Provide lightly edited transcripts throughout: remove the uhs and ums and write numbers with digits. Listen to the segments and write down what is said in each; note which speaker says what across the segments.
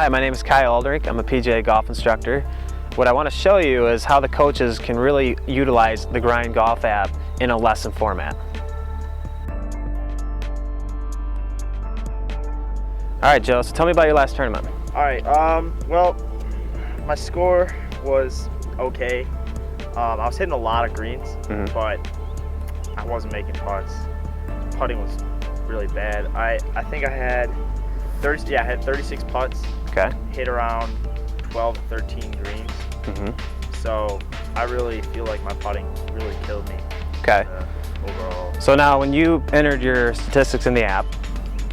Speaker 1: Hi, my name is Kyle Aldrich. I'm a PGA golf instructor. What I want to show you is how the coaches can really utilize the Grind Golf app in a lesson format. All right, Joe, so tell me about your last tournament.
Speaker 2: All right, well, my score was okay. I was hitting a lot of greens, but I wasn't making putts. Putting was really bad. I think I had 36 putts.
Speaker 1: Okay.
Speaker 2: Hit around 12 to 13 greens. So I really feel like my putting really killed me.
Speaker 1: Okay.
Speaker 2: Overall.
Speaker 1: So now when you entered your statistics in the app,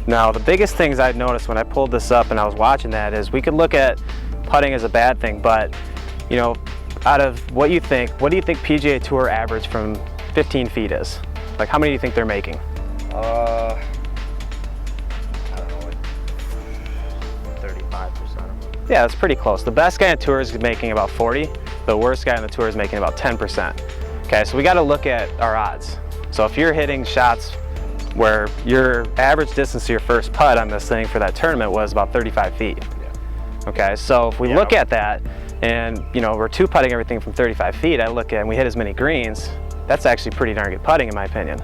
Speaker 1: now the biggest things I'd noticed when I pulled this up and I was watching that is we could look at putting as a bad thing, but you know, out of what do you think PGA Tour average from 15 feet is? Like how many do you think they're making?
Speaker 2: I don't know, like 35% of them.
Speaker 1: Yeah, that's pretty close. The best guy on tour is making about 40. The worst guy on the tour is making about 10%. Okay, so we got to look at our odds. So if you're hitting shots where your average distance to your first putt on this thing for that tournament was about 35 feet. Yeah. Okay, so if we look at that and you know we're two putting everything from 35 feet, I look at and we hit as many greens, that's actually pretty darn good putting in my opinion.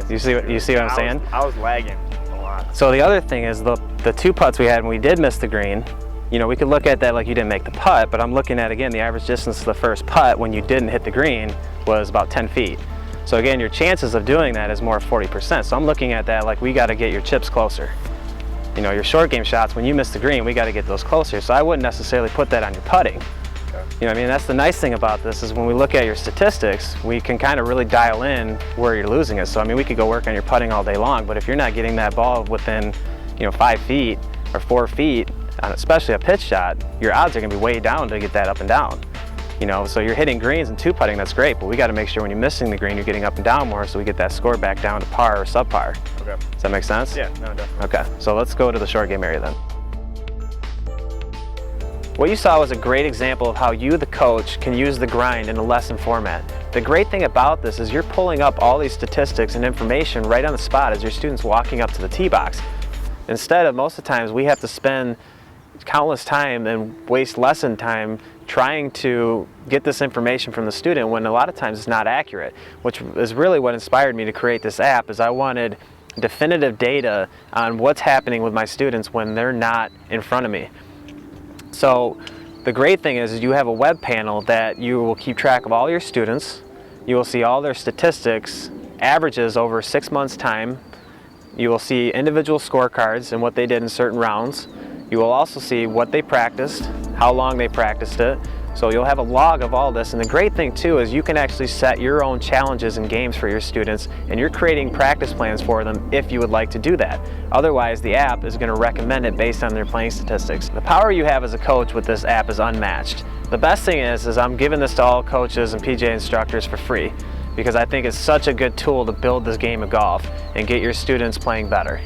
Speaker 1: You see what I'm saying?
Speaker 2: I was lagging a lot.
Speaker 1: So the other thing is the two putts we had when we did miss the green, you know, we could look at that like you didn't make the putt, but I'm looking at again the average distance to the first putt when you didn't hit the green was about 10 feet. So again, your chances of doing that is more 40%. So I'm looking at that like we got to get your chips closer. You know, your short game shots, when you miss the green, we got to get those closer. So I wouldn't necessarily put that on your putting. Okay. You know what I mean? That's the nice thing about this is when we look at your statistics, we can kind of really dial in where you're losing it. So I mean, we could go work on your putting all day long, but if you're not getting that ball within, you know, 5 feet or 4 feet, especially a pitch shot, your odds are going to be way down to get that up and down. You know, so you're hitting greens and two putting, that's great, but we got to make sure when you're missing the green, you're getting up and down more so we get that score back down to par or subpar.
Speaker 2: Okay.
Speaker 1: Does that make sense?
Speaker 2: Yeah, no, definitely.
Speaker 1: Okay, so let's go to the short game area then. What you saw was a great example of how you, the coach, can use the grind in a lesson format. The great thing about this is you're pulling up all these statistics and information right on the spot as your student's walking up to the tee box. Instead of most of the times we have to spend countless time and waste lesson time trying to get this information from the student when a lot of times it's not accurate, which is really what inspired me to create this app. Is I wanted definitive data on what's happening with my students when they're not in front of me. So the great thing is you have a web panel that you will keep track of all your students. You will see all their statistics, averages over 6 months time. You will see individual scorecards and what they did in certain rounds. You will also see what they practiced, how long they practiced it. So you'll have a log of all this. And the great thing too is you can actually set your own challenges and games for your students, and you're creating practice plans for them if you would like to do that. Otherwise, the app is going to recommend it based on their playing statistics. The power you have as a coach with this app is unmatched. The best thing is I'm giving this to all coaches and PGA instructors for free because I think it's such a good tool to build this game of golf and get your students playing better.